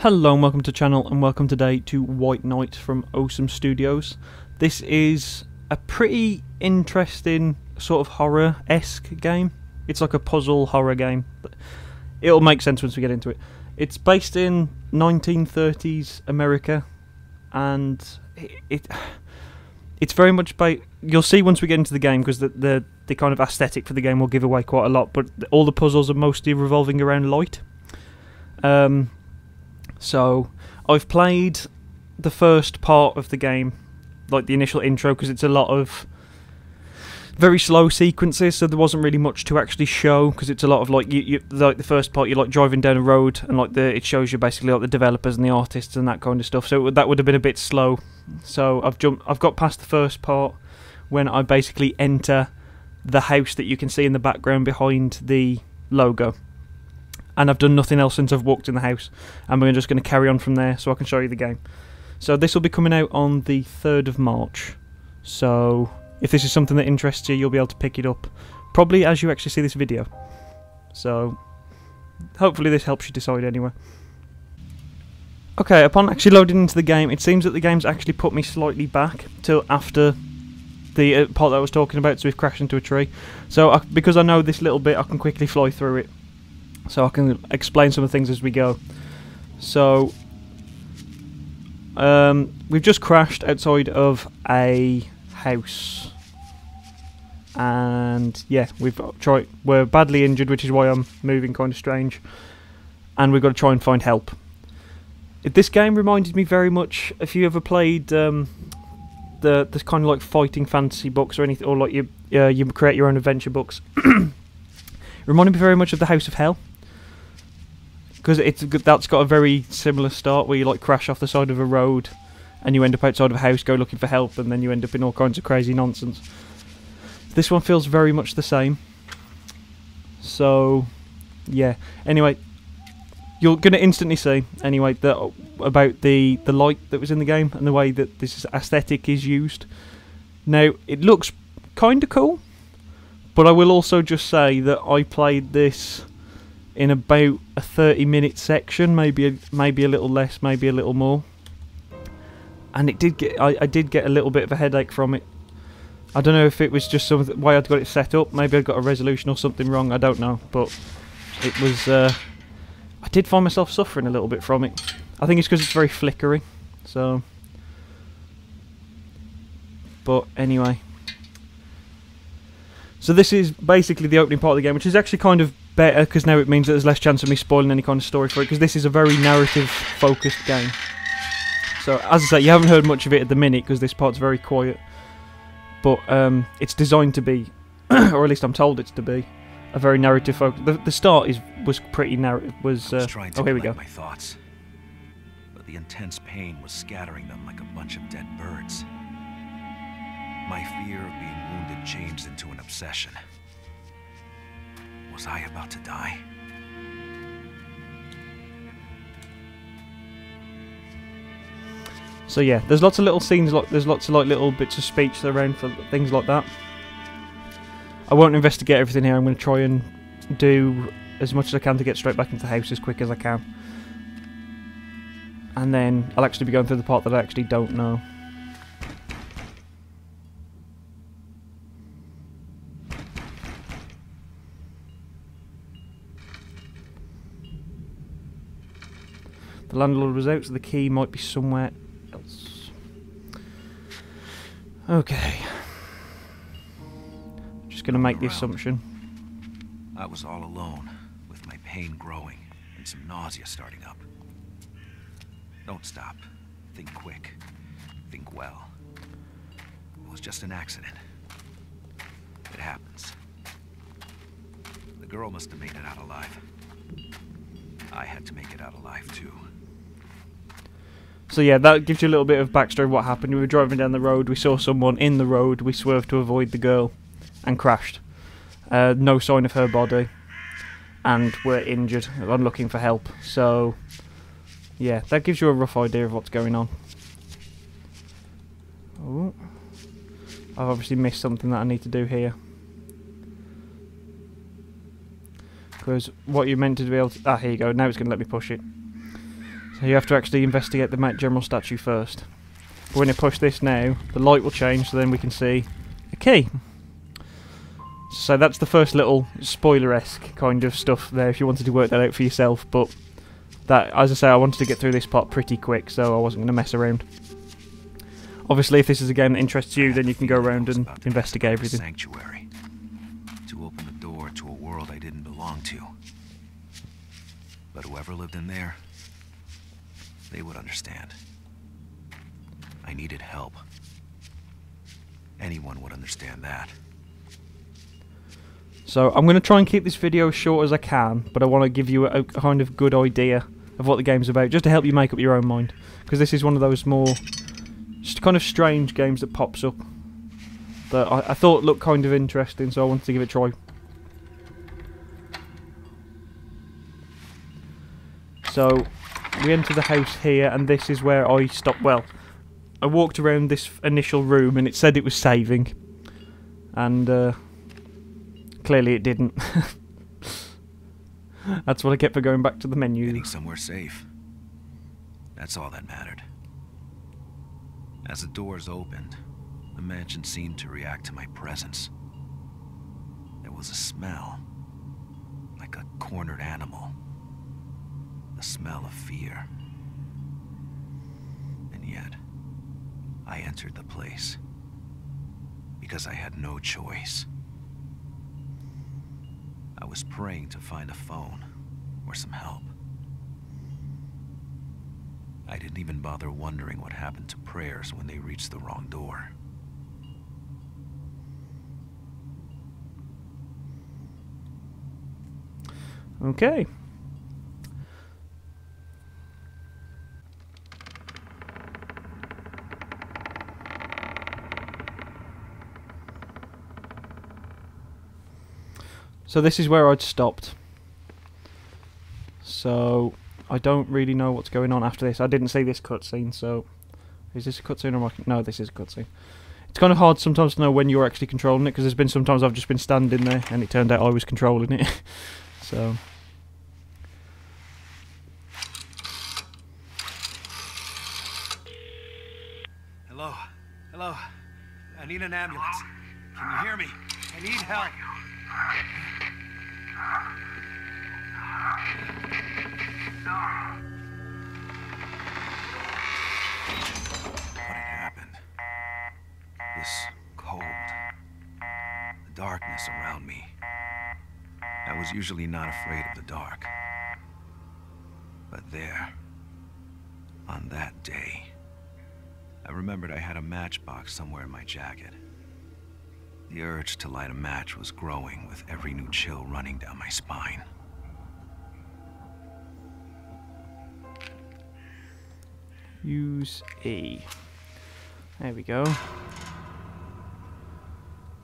Hello and welcome to the channel, and welcome today to White Knight from Osome Studios. This is a pretty interesting sort of horror-esque game. It's like a puzzle horror game. It'll make sense once we get into it. It's based in 1930s America, and it's very much you'll see once we get into the game, because the kind of aesthetic for the game will give away quite a lot, but all the puzzles are mostly revolving around light. So I've played the first part of the game, like the initial intro, because it's a lot of very slow sequences, so there wasn't really much to actually show, because it's a lot of like like the first part you're like driving down a road, and like it shows you basically like the developers and the artists and that kind of stuff. So that would have been a bit slow. So I've got past the first part when I basically enter the house that you can see in the background behind the logo. And I've done nothing else since I've walked in the house, and we're just going to carry on from there so I can show you the game. So this will be coming out on the 3rd of March, so if this is something that interests you, you'll be able to pick it up probably as you actually see this video. So hopefully this helps you decide anyway. Okay, upon actually loading into the game, it seems that the game's actually put me slightly back till after the part that I was talking about, so we've crashed into a tree. So because I know this little bit, I can quickly fly through it, so I can explain some of the things as we go. So we've just crashed outside of a house, and yeah, we're badly injured, which is why I'm moving kind of strange, and we've got to try and find help. This game reminded me very much, if you ever played the kind of like fighting fantasy books or anything, or like you create your own adventure books. It reminded me very much of the House of Hell, because that's got a very similar start, where you like crash off the side of a road and you end up outside of a house, go looking for help, and then you end up in all kinds of crazy nonsense. This one feels very much the same. So yeah, anyway, you're going to instantly see anyway about the light that was in the game and the way that this aesthetic is used. Now it looks kind of cool, but I will also just say that I played this in about a 30-minute section, maybe a little less, maybe a little more, and it did get I did get a little bit of a headache from it. I don't know if it was just some way I'd got it set up, maybe I'd got a resolution or something wrong, I don't know, but it was I did find myself suffering a little bit from it. I think it's because it's very flickery. So, but anyway, so this is basically the opening part of the game, which is actually kind of better, because now it means that there's less chance of me spoiling any kind of story for it, because this is a very narrative focused game. So as I say, you haven't heard much of it at the minute because this part's very quiet, but it's designed to be, or at least I'm told it's to be, a very narrative focus. The start was pretty narrative. Oh, here we go. My thoughts, but the intense pain was scattering them like a bunch of dead birds. My fear of being wounded changed into an obsession. Was I about to die? So yeah, there's lots of little scenes, there's lots of like little bits of speech around for things like that. I won't investigate everything here. I'm going to try and do as much as I can to get straight back into the house as quick as I can, and then I'll actually be going through the part that I actually don't know. The landlord was out, so the key might be somewhere else. Okay. Just going to make the assumption. I was all alone, with my pain growing and some nausea starting up. Don't stop. Think quick. Think well. It was just an accident. It happens. The girl must have made it out alive. I had to make it out alive too. So yeah, that gives you a little bit of backstory of what happened. We were driving down the road, we saw someone in the road, we swerved to avoid the girl, and crashed. No sign of her body, and we're injured. I'm looking for help. So yeah, that gives you a rough idea of what's going on. Oh, I've obviously missed something that I need to do here. Because what you're meant to be able to... Ah, here you go. Now it's going to let me push it. So you have to actually investigate the general statue first. But when you push this now, the light will change, so then we can see a key. So that's the first little spoiler-esque kind of stuff there, if you wanted to work that out for yourself. But that, as I say, I wanted to get through this part pretty quick, so I wasn't going to mess around. Obviously, if this is a game that interests you, then you can go around and investigate everything. Sanctuary. To open the door to a world I didn't belong to. But whoever lived in there, they would understand. I needed help. Anyone would understand that. So I'm going to try and keep this video as short as I can, but I want to give you a kind of good idea of what the game's about, just to help you make up your own mind. Because this is one of those more just kind of strange games that pops up that I thought looked kind of interesting, so I wanted to give it a try. So we enter the house here, and this is where I stopped. Well, I walked around this initial room and it said it was saving, and clearly it didn't. That's what I get for going back to the menu. Getting somewhere safe. That's all that mattered. As the doors opened, the mansion seemed to react to my presence. There was a smell, like a cornered animal. The smell of fear. And yet, I entered the place because I had no choice. I was praying to find a phone or some help. I didn't even bother wondering what happened to prayers when they reached the wrong door. Okay. So this is where I'd stopped. So I don't really know what's going on after this. I didn't see this cutscene, so is this a cutscene or am I? No, this is a cutscene. It's kind of hard sometimes to know when you're actually controlling it, because there's been sometimes I've just been standing there and it turned out I was controlling it. So Hello? Hello? I need an ambulance. Can you hear me? I need help. What had happened? This cold, the darkness around me. I was usually not afraid of the dark. But there, on that day, I remembered I had a matchbox somewhere in my jacket. The urge to light a match was growing with every new chill running down my spine. use E. There we go.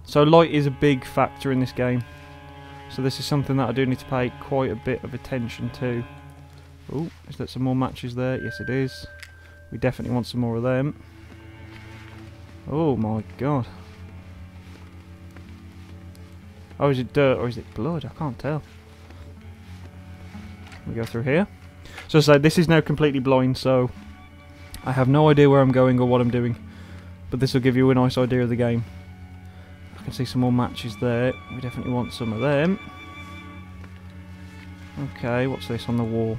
So light is a big factor in this game. So this is something that I do need to pay quite a bit of attention to. Oh, is there some more matches there? Yes it is. We definitely want some more of them. Oh my god. Oh, is it dirt or is it blood? I can't tell. We go through here. So as I say, this is now completely blind, so I have no idea where I'm going or what I'm doing. But this will give you a nice idea of the game. I can see some more matches there. We definitely want some of them. Okay, what's this on the wall?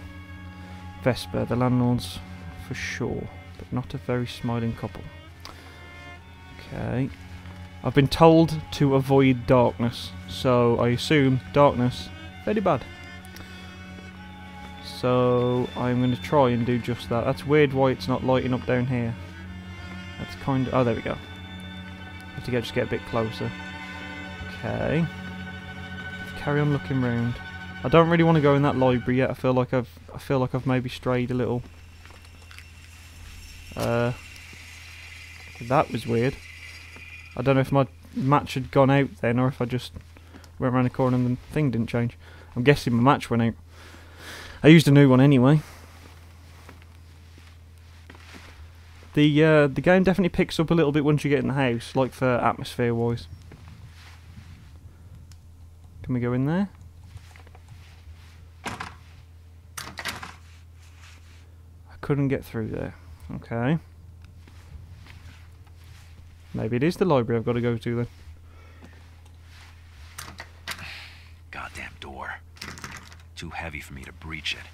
Vesper, the landlords for sure, but not a very smiling couple. Okay. I've been told to avoid darkness, so I assume darkness, very bad. So I'm going to try and do just that. That's weird why it's not lighting up down here. That's kind of... oh, there we go. Have to just get a bit closer. Okay. Let's carry on looking round. I don't really want to go in that library yet. I feel like I've maybe strayed a little. That was weird. I don't know if my match had gone out then, or if I just went around the corner and the thing didn't change. I'm guessing my match went out. I used a new one anyway. The game definitely picks up a little bit once you get in the house, like for atmosphere wise. Can we go in there? couldn't get through there. Okay. Maybe it is the library I've got to go to then. Goddamn door. Too heavy for me to breach it.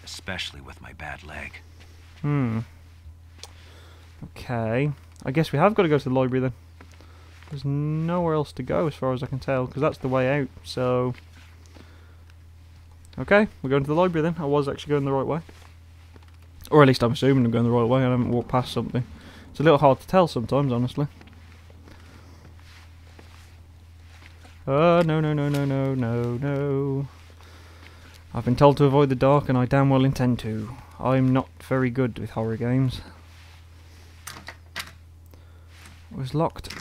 Especially with my bad leg. Okay. I guess we have got to go to the library then. There's nowhere else to go as far as I can tell, because that's the way out, so... Okay, we're going to the library then. I was actually going the right way. Or at least I'm assuming I'm going the right way. I haven't walked past something. It's a little hard to tell sometimes, honestly. No, no, no, no, no, no, no. I've been told to avoid the dark, and I damn well intend to. I'm not very good with horror games. I was locked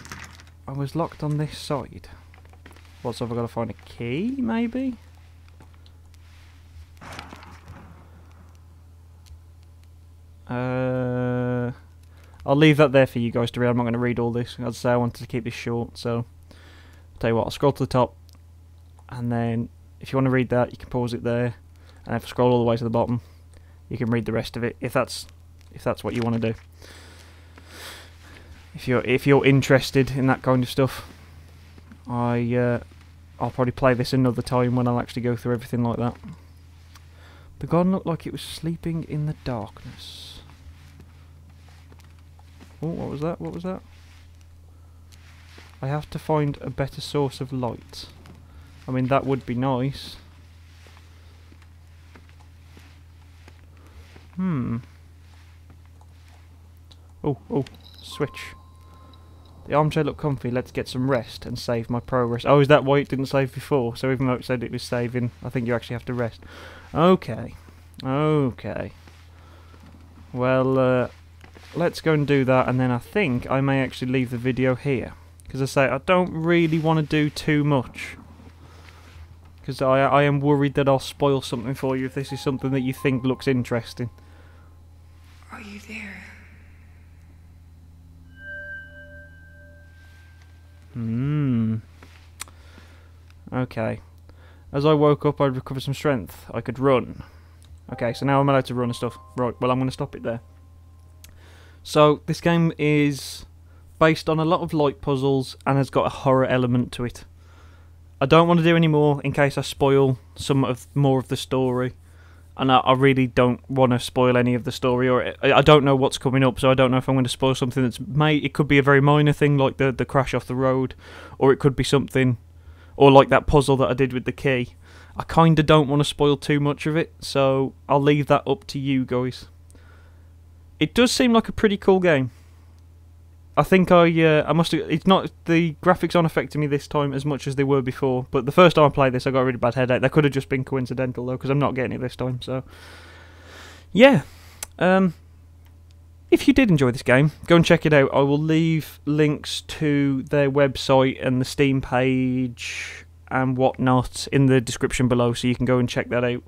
on this side. What's up? I've got to find a key, maybe? I'll leave that there for you guys to read. I'm not going to read all this. As I say, I wanted to keep this short, so... I'll tell you what, I'll scroll to the top, and then if you want to read that, you can pause it there, and if I scroll all the way to the bottom, you can read the rest of it, if that's what you want to do. If you're interested in that kind of stuff, I'll probably play this another time when I'll actually go through everything like that. The garden looked like it was sleeping in the darkness. Oh, what was that? What was that? I have to find a better source of light. I mean, that would be nice. Oh, switch. The armchair looked comfy. Let's get some rest and save my progress. Oh, is that why it didn't save before? So even though it said it was saving, I think you actually have to rest. Okay. Okay. Well, let's go and do that, and then I think I may actually leave the video here. Because I say, I don't really want to do too much. Because I am worried that I'll spoil something for you if this is something that you think looks interesting. Are you there? Okay. As I woke up, I'd recovered some strength. I could run. Okay, so now I'm allowed to run and stuff. Right, well, I'm going to stop it there. So, this game is based on a lot of light puzzles and has got a horror element to it. I don't want to do any more in case I spoil more of the story. And I really don't want to spoil any of the story, or I don't know what's coming up, so I don't know if I'm going to spoil something that's it could be a very minor thing like the crash off the road, or it could be something, or like that puzzle that I did with the key. I kind of don't want to spoil too much of it, so I'll leave that up to you guys. It does seem like a pretty cool game. I think I must have... It's not... The graphics aren't affecting me this time as much as they were before. But the first time I played this, I got a really bad headache. That could have just been coincidental, though, because I'm not getting it this time, so... Yeah. If you did enjoy this game, go and check it out. I will leave links to their website and the Steam page and whatnot in the description below, so you can go and check that out.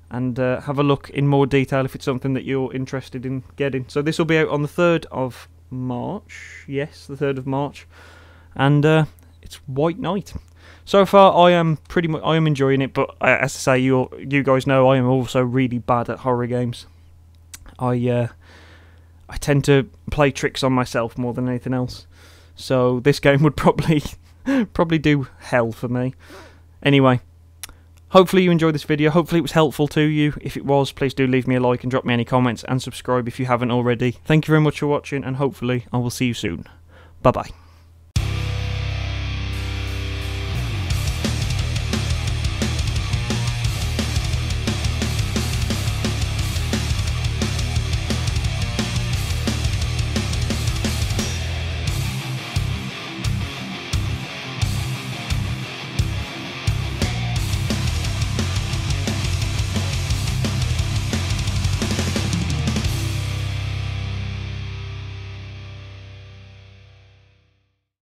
And have a look in more detail if it's something that you're interested in getting. So this will be out on the 3rd of March, yes, the 3rd of March, and it's White Night. So far, I am enjoying it, but as I say, you guys know I am also really bad at horror games. I tend to play tricks on myself more than anything else, so this game would probably do hell for me. Anyway. Hopefully you enjoyed this video, hopefully it was helpful to you. If it was, please do leave me a like and drop me any comments and subscribe if you haven't already. Thank you very much for watching, and hopefully I will see you soon. Bye bye.